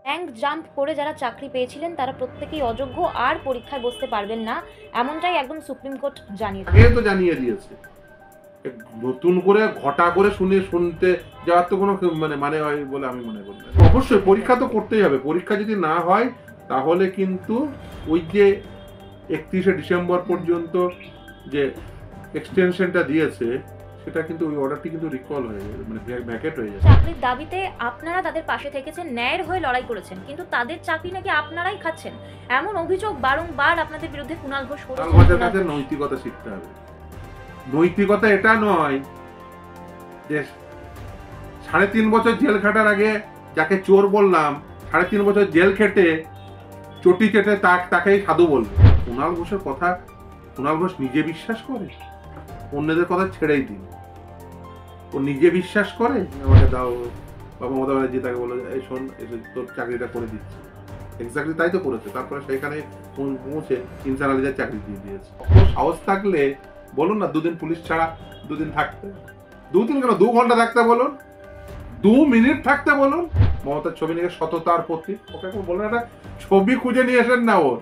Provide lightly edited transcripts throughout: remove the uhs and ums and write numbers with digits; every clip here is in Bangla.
র্যাঙ্ক জাম্প করে যারা চাকরি পেয়েছিলেন তারা প্রত্যেকেই অযোগ্য, আর পরীক্ষায় বসতে পারবেন না, এমনটাই একদম সুপ্রিম কোর্ট জানিয়ে আগে দিয়েছে। তো জানিয়ে দিয়েছে। নতুন করে ঘটা করে শুনতে যাওয়ার তো কোনো মানে হয় বলে আমি মনে করি না। অবশ্যই পরীক্ষা তো করতেই হবে। পরীক্ষা যদি না হয় তাহলে কিন্তু ওই যে 31শে ডিসেম্বর পর্যন্ত যে এক্সটেনশনটা দিয়েছে সেটা কিন্তু ওই অর্ডারটি কিন্তু রিকল হয়ে যাবে, মানে ভ্যাকেট হয়ে যাবে। চাকরির দাবিতে আপনারা তাদের পাশে থেকেছেন, ন্যায়ের হয়ে লড়াই করেছেন, কিন্তু তাদের চাকরি নাকি আপনারাই খাচ্ছেন, এমন অভিযোগ বারংবার আপনাদের বিরুদ্ধে কুণাল ঘোষ কুণাল করেছেন। ঘোষের কাছে নৈতিকতা শিখতে হবে। নৈতিকতা এটা নয় যে 3.5 বছর জেল খাটার আগে যাকে চোর বললাম 3.5 বছর জেল খেটে চটি চেটে তাকেই সাধু বলবে। কুণাল ঘোষের কথা কুণাল ঘোষ নিজে বিশ্বাস করে, অন্যদের কথা ছেড়েই দিন। ও নিজে বিশ্বাস করে আমাকে দাও, বা মমতা ব্যানার্জি তাকে বলে এই শোন এসে তোর চাকরিটা করে দিচ্ছি। এক্স্যাক্টলি তাই তো করেছে। তারপরে সেখানে পৌঁছে ইনসান আলীদের চাকরি দিয়ে দিয়েছে। সাহস থাকলে বলুন না 2 দিন পুলিশ ছাড়া 2 দিন থাকতে, 2 দিন কেন 2 ঘন্টা থাকতে বলুন, 2 মিনিট থাকতে বলুন। মমতার ছবি নিয়ে সততার প্রতীক, ওকে বলেন একটা ছবি খুঁজে নিয়ে আসেন না ওর,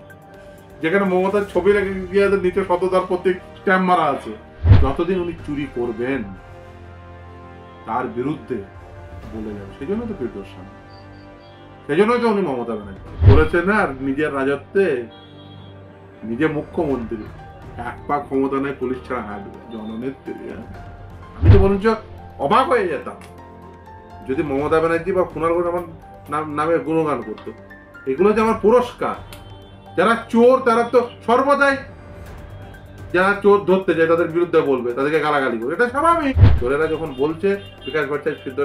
যেখানে মমতার ছবি রেখে গিয়ে নিচে সততার প্রতীক স্ট্যাম্প মারা আছে। যতদিন উনি চুরি করবেন তার বিরুদ্ধে বলে যাবে, সেই জন্য তো প্রিয়দর্শন, সেই জন্যই তো উনি মমতা ব্যানার্জি করেছেন না। আর নিজের রাজত্বে নিজে মুখ্যমন্ত্রী, এক পা ক্ষমতা নেই পুলিশ ছাড়া হাঁটবে জননেত্রী। আমি তো বরঞ্চ অবাক হয়ে যেতাম যদি মমতা ব্যানার্জি বা কুণাল ঘোষ আমার নামে গুণগান করতো। এগুলো যে আমার পুরস্কার। যারা চোর তারা তো সর্বদাই যারা চোর ধরতে যায় তাদের বিরুদ্ধে বলবে, তাদেরকে গালাগালি করবে, এটা স্বাভাবিক। চোরেরা যখন বলছে বিকাশ ভট্টাচার্য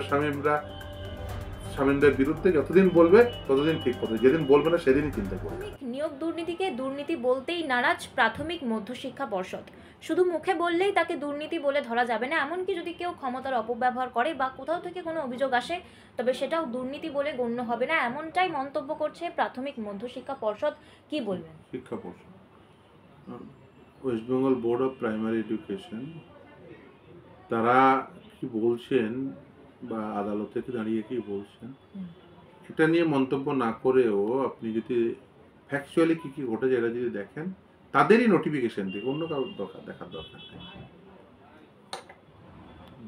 স্বামীদের বিরুদ্ধে যতদিন বলবে ততদিন ঠিক করবে, যেদিন বলবে না সেদিনই চিন্তা করবে। নিয়োগ দুর্নীতিকে দুর্নীতি বলতেই নারাজ প্রাথমিক মধ্যশিক্ষা পর্ষদ। শুধু মুখে বললেই তাকে দুর্নীতি বলে ধরা যাবে না, এমনকি যদি কেউ ক্ষমতার অপব্যবহার করে বা কোথাও থেকে কোনো অভিযোগ আসে তবে সেটাও দুর্নীতি বলে গণ্য হবে না, এমনটাই মন্তব্য করছে প্রাথমিক মধ্যশিক্ষা পর্ষদ। কি বলবেন? শিক্ষা পর্ষদ, West Bengal board of primary education, তারা কি বলছেন বা আদালতে দাঁড়িয়ে কি বলছেন এটা নিয়ে মন্তব্য না করেও আপনি যদি ফ্যাকচুয়ালি কি কি ঘটেছে এটা যদি দেখেন, তাদেরই নোটিফিকেশন দিক, অন্য কারোর দেখার দরকার নেই।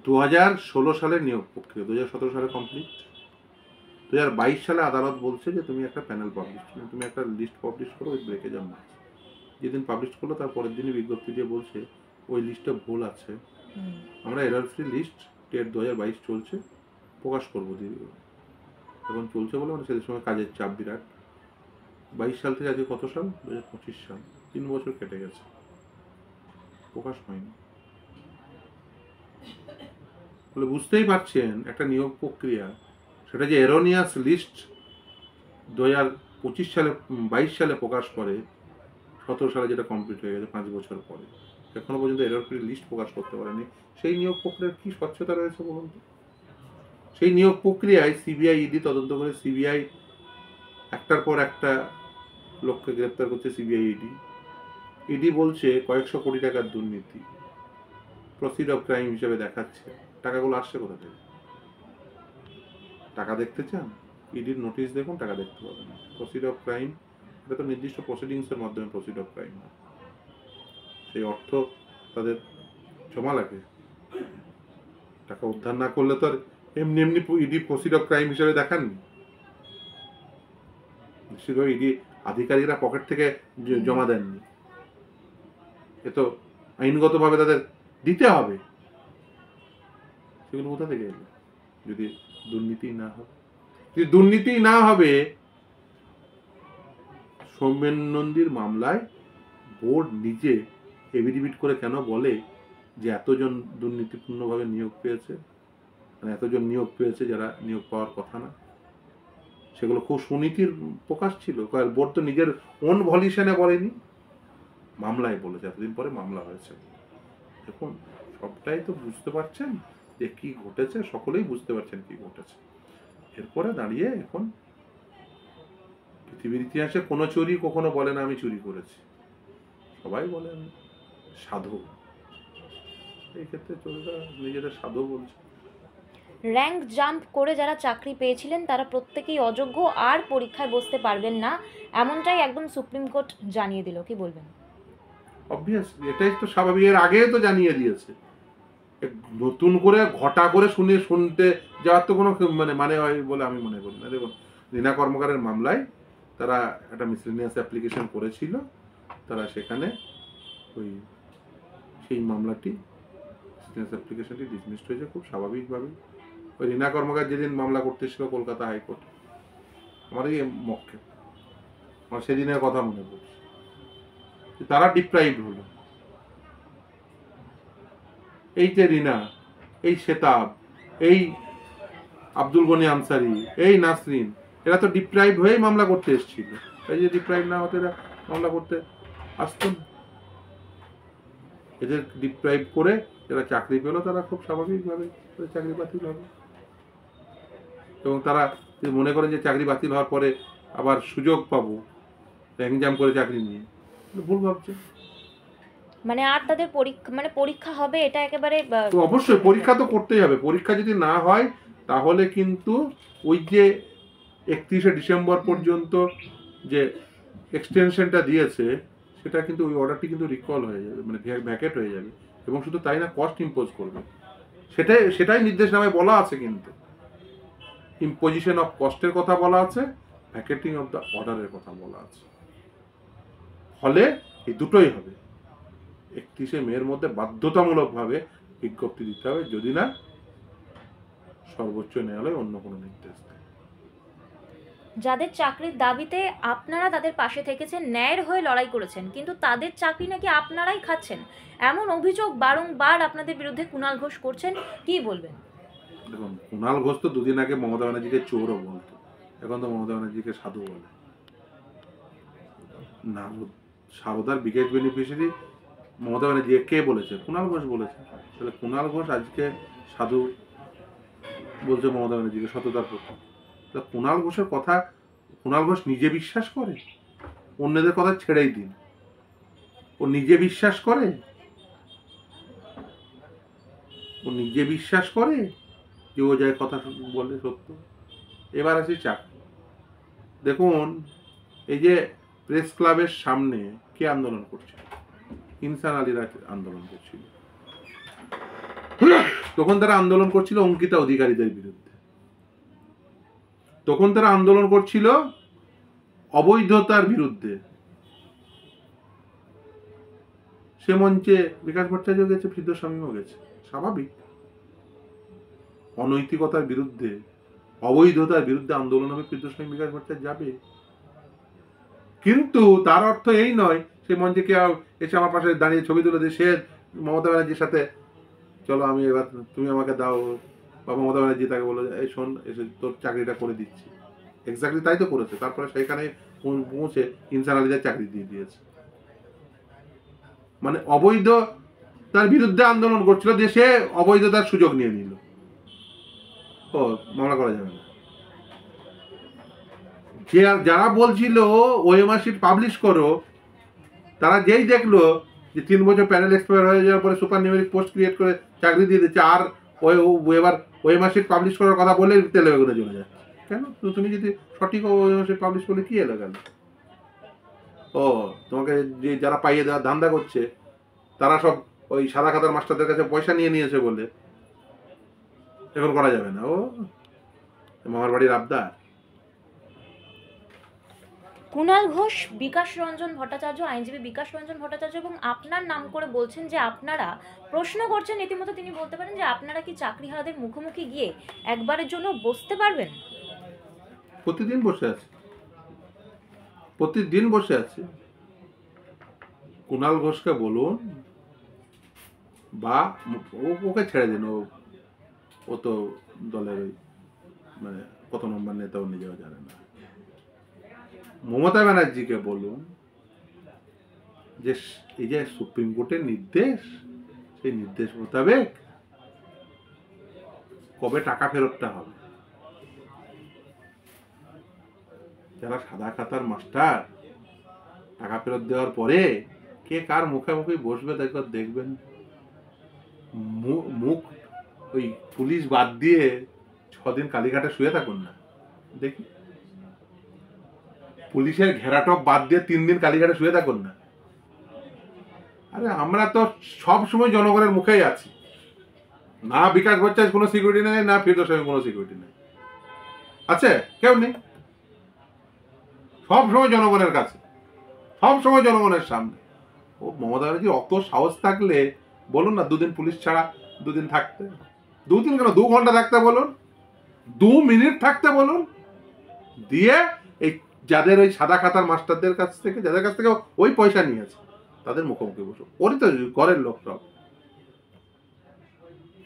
2016 সালের নিয়োগ প্রক্রিয়া 2017 সালে কমপ্লিট। 2022 সালে আদালত বলছে যে তুমি একটা প্যানেল পাবলিশ, তুমি একটা লিস্ট পাবলিশ করো উইথ ব্রেকেজ অফ মার্কস। যেদিন পাবলিশ করলো তার পরের দিনই বিজ্ঞপ্তি দিয়ে বলছে ওই লিস্টে ভুল আছে, আমরা এরর ফ্রি লিস্ট টেট 2022 চলছে, প্রকাশ করবো এখন চলছে বলে মানে সেদের সময় কাজের চাপ বিরাট। 22 সাল থেকে আজকে কত সাল, 2025 সাল, 3 বছর কেটে গেছে, প্রকাশ হয়নি। বলে বুঝতেই পারছেন একটা নিয়োগ প্রক্রিয়া, সেটা যে এরোনিয়াস লিস্ট 2025 সালে 22 সালে প্রকাশ করে, 17 সালে যেটা কমপ্লিট হয়ে গেছে 5 বছর পরে, এখনো পর্যন্ত এরর ফ্রি লিস্ট প্রকাশ করতে পারেনি। সেই নিয়োগ প্রক্রিয়ার কি স্বচ্ছতা রয়েছে বলুন তো? সেই নিয়োগ প্রক্রিয়ায় সিবিআই ইডি তদন্ত করে, সিবিআই একটার পর একটা লোককে গ্রেপ্তার করছে, সিবিআই ইডি বলছে কয়েকশো কোটি টাকার দুর্নীতি প্রসিড অফ ক্রাইম হিসেবে দেখাচ্ছে। টাকাগুলো আসছে কোথা থেকে? টাকা দেখতে চান, ইডির নোটিশ দেখুন, টাকা দেখতে পাবেন। প্রসিড অফ ক্রাইম এটা তো নির্দিষ্ট প্রসিডিংস এর মাধ্যমে প্রসিড অফ ক্রাইম হয়, সেই অর্থ তাদের জমা লাগে। টাকা উদ্ধার না করলে তো আর এমনি এমনি ইডি প্রসিড অফ ক্রাইম হিসেবে দেখাননি। নিশ্চিতভাবে ইডি আধিকারিকরা পকেট থেকে জমা দেননি, এ তো আইনগতভাবে তাদের দিতে হবে। সেগুলো কোথা থেকে এলো? যদি দুর্নীতি না হবে, যদি দুর্নীতি না হবে, সৌমেন নন্দীর মামলায় বোর্ড নিজে এফিডেভিট করে কেন বলে যে এতজন দুর্নীতিপূর্ণভাবে নিয়োগ পেয়েছে, মানে এতজন নিয়োগ পেয়েছে যারা নিয়োগ পাওয়ার কথা না? সেগুলো খুব সুনীতির প্রকাশ ছিল। বোর্ড তো নিজের ওন ভলিউশনে বলেনি, মামলায় বলেছে, এতদিন পরে মামলা হয়েছে। দেখুন সবটাই তো বুঝতে পারছেন যে কি ঘটেছে, সকলেই বুঝতে পারছেন কি ঘটেছে। এরপরে দাঁড়িয়ে এখন পৃথিবীর ইতিহাসে কোনো চোরই কখনো বলে না আমি চুরি করেছি, সবাই বলেন সাধু। এই ক্ষেত্রে চোরেরা নিজেদের সাধু বলছে। র্যাঙ্ক জাম্প করে যারা চাকরি পেয়েছিলেন তারা প্রত্যেকেই অযোগ্য, আর পরীক্ষায় বসতে পারবেন না, এমনটাই একদম সুপ্রিম কোর্ট জানিয়ে দিল, কি বলবেন? অবভিয়াসলি এটাই তো স্বাভাবিক, এর আগে তো জানিয়ে দিয়েছে। নতুন করে ঘটা করে শুনতে যাওয়ার তো কোনো মানে হয় বলে আমি মনে করি না। দেখুন, রীনা কর্মকারের মামলায় তারা একটা মিসলেনিয়াস অ্যাপ্লিকেশন করেছিল, তারা সেখানে ওই সেই মামলাটি মিসলেনিয়াস অ্যাপ্লিকেশনটি ডিসমিসড হয়েছে খুব স্বাভাবিকভাবে। ওই রীনা কর্মকার যেদিন মামলা করতে ছিল কলকাতা হাইকোর্ট, আমার এই মক্ষে আমার সেদিনের কথা মনে পড়ছে, তারা ডিপ্রাইভড হলো। এই যে রিনা, এই শেতাব, এই আব্দুল গনি আনসারি, এই নাসরিন, এরা তো ডিপ্রাইভ হয়েই মামলা করতে এসেছিল। এই যে ডিপ্রাইভ না হতে এরা মামলা করতে আসতো না। এদের ডিপ্রাইভ করে যারা চাকরি পেলো তারা খুব স্বাভাবিকভাবে চাকরি বাতিল হবে, এবং তারা যদি মনে করেন যে চাকরি বাতিল হওয়ার পরে আবার সুযোগ পাবো এক্সাম করে চাকরি নিয়ে, ভুল ভাবছে। মানে আর তাদের পরীক্ষা হবে, এটা একেবারে তো অবশ্যই পরীক্ষা তো করতেই হবে। পরীক্ষা যদি না হয় তাহলে কিন্তু ওই যে 31শে ডিসেম্বর পর্যন্ত যে এক্সটেনশনটা দিয়েছে সেটা কিন্তু ওই অর্ডারটি কিন্তু রিকল হয়ে যাবে, মানে ভ্যাকেট হয়ে যাবে, এবং শুধু তাই না, কস্ট ইম্পোজ করবে। সেটাই নির্দেশনামায় বলা আছে, কিন্তু ইম্পোজিশন অফ কস্টের কথা বলা আছে, ভ্যাকেটিং অফ দ্য অর্ডারের কথা বলা আছে। ফলে এই দুটোই হবে। 31শে মের মধ্যে বাধ্যতামূলকভাবে বিজ্ঞপ্তি দিতে হবে, যদি না সর্বোচ্চ ন্যায়ালয় অন্য কোনো নির্দেশ দেয়। যাদের চাকরির দাবিতে আপনারা তাদের পাশে থেকেছেন, ন্যায়ের হয়ে লড়াই করেছেন, কিন্তু তাদের চাকরি নাকি আপনারাই খাচ্ছেন, এমন অভিযোগ বারংবার আপনাদের বিরুদ্ধে কুণাল ঘোষ করছেন, কি বলবেন? দেখুন, কুণাল ঘোষ তো দুদিন আগে মমতা ব্যানার্জিকে চোরও বলতো, এখন তো মমতা ব্যানার্জিকে সাধু বলে। না, সারদার বিগেস্ট বেনিফিশিয়ারি মমতা ব্যানার্জি কে বলেছে? কুণাল ঘোষ বলেছে। তাহলে কুণাল ঘোষ আজকে সাধু বলছে মমতা ব্যানার্জিকে সততার প্রতি। কুণাল ঘোষের কথা কুণাল ঘোষ নিজে বিশ্বাস করে? অন্যদের কথা ছেড়েই দিন, ও নিজে বিশ্বাস করে? ও নিজে বিশ্বাস করে যে ও যায় কথা বলে সত্য? এবার আসি চাকরি। দেখুন, এই যে প্রেস ক্লাবের সামনে কে আন্দোলন করছিল? ইনসান আলীরা আন্দোলন করছিল। তখন তারা আন্দোলন করছিল অঙ্কিতা অধিকারীদের বিরুদ্ধে। তখন তারা আন্দোলন করছিল অবৈধতার বিরুদ্ধে। সে মঞ্চে বিকাশ ভট্টাচার্য গেছে, ফিরদৌস গেছে, স্বাভাবিক। অনৈতিকতার বিরুদ্ধে, অবৈধতার বিরুদ্ধে আন্দোলন হবে, ফিরদৌস বিকাশ ভট্টাচার্য যাবে। কিন্তু তার অর্থ এই নয় সে মঞ্চে কেউ এসে আমার পাশে দাঁড়িয়ে ছবি তুলে দিয়ে সে মমতা ব্যানার্জির সাথে চলো আমি এবার তুমি আমাকে দাও, বা মমতা ব্যানার্জি তাকে বলো এই শোন এসে তোর চাকরিটা করে দিচ্ছি। এক্স্যাক্টলি তাই তো করেছে। তারপরে সেখানে পৌঁছে ইনসান আলীদের চাকরি দিয়ে দিয়েছে। মানে অবৈধ তার বিরুদ্ধে আন্দোলন করছিল, যে সে অবৈধতার সুযোগ নিয়ে নিল। ও মামলা করা যাবে না। যারা বলছিল ওএমআর শিট পাবলিশ করো, তারা যেই দেখলো যে 3 বছর প্যানেল এক্সপায়ার হয়ে যাওয়ার পরে সুপার নিউমেরিক পোস্ট ক্রিয়েট করে চাকরি দিয়ে দিচ্ছে, আর এবার ওএমআর শিট পাবলিশ করার কথা বলে তেলে বেগুনে চলে যায়। কেন? তুমি যদি সঠিক ওএমআর শিট পাবলিশ করলে কি এলো গেল? ও তোমাকে যে যারা পাইয়ে দেওয়ার ধান্দা করছে তারা সব ওই সাদা খাতার মাস্টারদের কাছে পয়সা নিয়ে নিয়েছে বলে এখন করা যাবে না। ও মামার বাড়ির আবদার। কুণাল ঘোষ, বিকাশ রঞ্জন ভট্টাচার্য, আইনজীবী বিকাশ রঞ্জন ভট্টাচার্য এবং আপনার নাম করে বলছেন যে আপনারা প্রশ্ন করছেন, রীতিমতো তিনি বলতে পারেন যে আপনারা কি চাকরিহারাদের মুখোমুখি গিয়ে একবারের জন্য বসতে পারবেন? প্রতিদিন বসে আছে, প্রতিদিন বসে আছে। কুণাল ঘোষকে বলুন, বা ওকে ছেড়ে দিন, ও তো দলের ওই মানে কত নম্বর নেতাও নিজেও জানে না। মমতা ব্যানার্জিকে বলুন যে এই যে সুপ্রিম কোর্টের নির্দেশ, সেই নির্দেশ মোতাবেক কবে টাকা ফেরতটা হবে। যারা সাদা খাতার মাস্টার টাকা ফেরত দেওয়ার পরে কে কার মুখে মুখে বসবে দেখবেন। মুখ ওই পুলিশ বাদ দিয়ে 6 দিন কালীঘাটে শুয়ে থাকুন না দেখি, পুলিশের ঘেরাটপ বাদ দিয়ে 3 দিন কালীঘাটে শুয়ে থাকুন না। আরে আমরা তো সব সময় জনগণের মুখেই আছি, না বিকাশ ভট্টাচার্য কোনো সিকিউরিটি নেই, না ফিরদৌস শামীম কোনো সিকিউরিটি নেই, আছে কেউ নেই, সব সময় জনগণের কাছে, সব সময় জনগণের সামনে। ও মমতা ব্যানার্জি অত সাহস থাকলে বলুন না 2 দিন পুলিশ ছাড়া 2 দিন থাকতে, 2 দিন কেন 2 ঘন্টা থাকতে বলুন, 2 মিনিট থাকতে বলুন, দিয়ে এই যাদের ওই সাদা খাতার মাস্টারদের কাছ থেকে, যাদের কাছ থেকে ওই পয়সা নিয়েছে তাদের মুখোমুখি বসো, ওরই তো ঘরের লোক সব,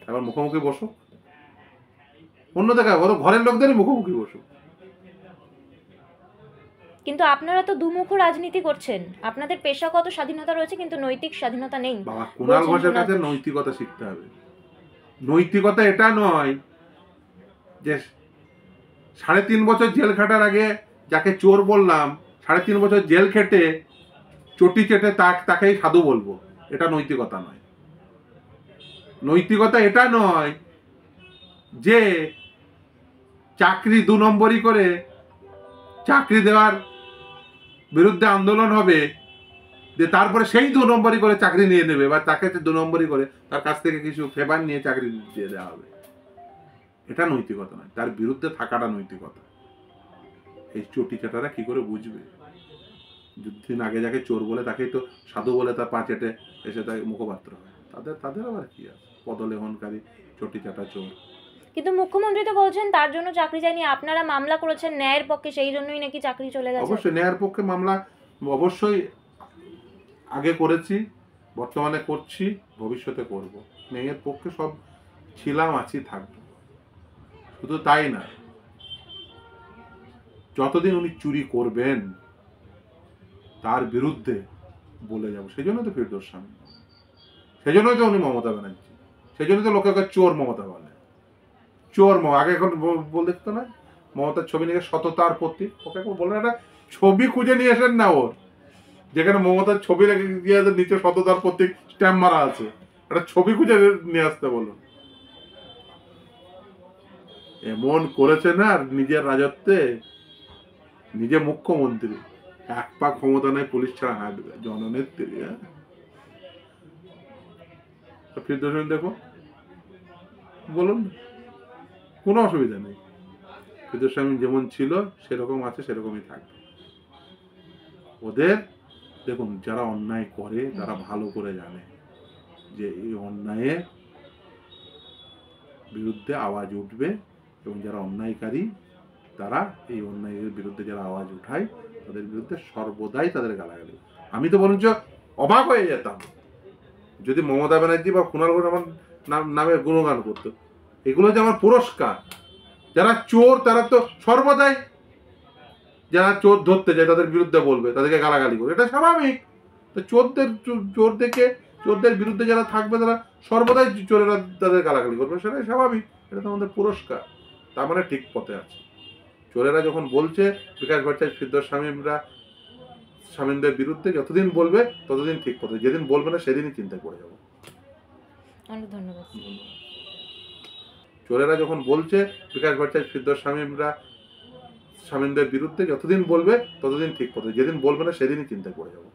এবার মুখোমুখি বসো, অন্য জায়গায় ওর ঘরের লোকদেরই মুখোমুখি বসো। কিন্তু আপনারা তো দুমুখ রাজনীতি করছেন, আপনাদের পেশাগত স্বাধীনতা রয়েছে কিন্তু নৈতিক স্বাধীনতা নেই। বাবা কুণাল ঘোষের কাছে নৈতিকতা শিখতে হবে। নৈতিকতা এটা নয় যে 3.5 বছর জেল খাটার আগে যাকে চোর বললাম 3.5 বছর জেল খেটে চটি চেটে তাকেই সাধু বলবো, এটা নৈতিকতা নয়। নৈতিকতা এটা নয় যে চাকরি 2 নম্বরই করে চাকরি দেওয়ার বিরুদ্ধে আন্দোলন হবে, যে তারপরে সেই 2 নম্বরই করে চাকরি নিয়ে নেবে, বা তাকে 2 নম্বরই করে তার কাছ থেকে কিছু ফেভার নিয়ে চাকরি দিয়ে দেওয়া হবে, এটা নৈতিকতা নয়, তার বিরুদ্ধে থাকাটা নৈতিকতা। এই চটি চাটারা কি করে বুঝবে? যুদ্ধদিন আগে যাকে চোর বলে তাকেই তো সাধু বলে তার পা চেটে এসে তাকে মুখপাত্র হয়, তাদের আবার কি আছে, পদলেহনকারী চটি চাটা চোর। কিন্তু মুখ্যমন্ত্রী তো বলছেন তার জন্য চাকরি যায়নি, আপনারা মামলা করেছেন ন্যায়ের পক্ষে, সেই জন্যই নাকি চাকরি চলে গেছে। অবশ্যই ন্যায়ের পক্ষে মামলা অবশ্যই আগে করেছি, বর্তমানে করছি, ভবিষ্যতে করব। ন্যায়ের পক্ষে সব ছিলাম, আছি, থাকবো। শুধু তাই না, যতদিন উনি চুরি করবেন তার বিরুদ্ধে বলে যাব। সেই জন্য তো ফিরদৌস শামীম, সেই জন্যই তো উনি মমতা ব্যানার্জি, সেই জন্য তো লোকে চোর মমতা বলে, চোর আগে এখন বল দেখতো না মমতার ছবি নিয়ে সততার প্রতীক, ওকে বলে একটা ছবি খুঁজে নিয়ে আসেন না ওর, যেখানে মমতার ছবি রেখে গিয়ে নিচে সততার প্রতীক স্ট্যাম্প মারা আছে, একটা ছবি খুঁজে নিয়ে আসতে বলুন। এমন করেছে না, আর নিজের রাজত্বে নিজে মুখ্যমন্ত্রী, 1 পা ক্ষমতা নেই, পুলিশ ছাড়া হাঁটবে, জননেত্রী। ফিরদৌস শামীম দেখো, বলুন, কোনো অসুবিধা নেই, ফিরদৌস শামীম যেমন ছিল সেরকম আছে, সেরকমই থাকবে। ওদের দেখুন, যারা অন্যায় করে তারা ভালো করে জানে যে এই অন্যায়ের বিরুদ্ধে আওয়াজ উঠবে, এবং যারা অন্যায়কারী তারা এই অন্যায়ের বিরুদ্ধে যারা আওয়াজ উঠায় তাদের বিরুদ্ধে সর্বদাই তাদের গালাগালি। আমি তো বরঞ্চ অবাক হয়ে যেতাম যদি মমতা ব্যানার্জি বা কুণাল ঘোষ আমার নামে গুণগান করতো। এগুলো যে আমার পুরস্কার। যারা চোর তারা তো সর্বদাই, যারা চোর ধরতে যায় তাদের বিরুদ্ধে বলবে, তাদেরকে গালাগালি করবে, এটা স্বাভাবিক। তো চোরদের বিরুদ্ধে যারা থাকবে তারা সর্বদাই চোরেরা তাদের গালাগালি করবে, সেটাই স্বাভাবিক, এটা তো আমাদের পুরস্কার। তার মানে ঠিক পথে আছে। চোরেরা যখন বলছে বিকাশ ভট্টাচার্য, ফিরদৌস শামীমদের বিরুদ্ধে যতদিন বলবে ততদিন ঠিক পথে, যেদিন বলবে না সেদিনই চিন্তায় পড়ে যাবো। অনেক ধন্যবাদ। চোরেরা যখন বলছে বিকাশ ভট্টাচার্য, ফিরদৌস শামীমদের বিরুদ্ধে যতদিন বলবে ততদিন ঠিক পথে, যেদিন বলবে না সেদিনই চিন্তায় পড়ে যাবো।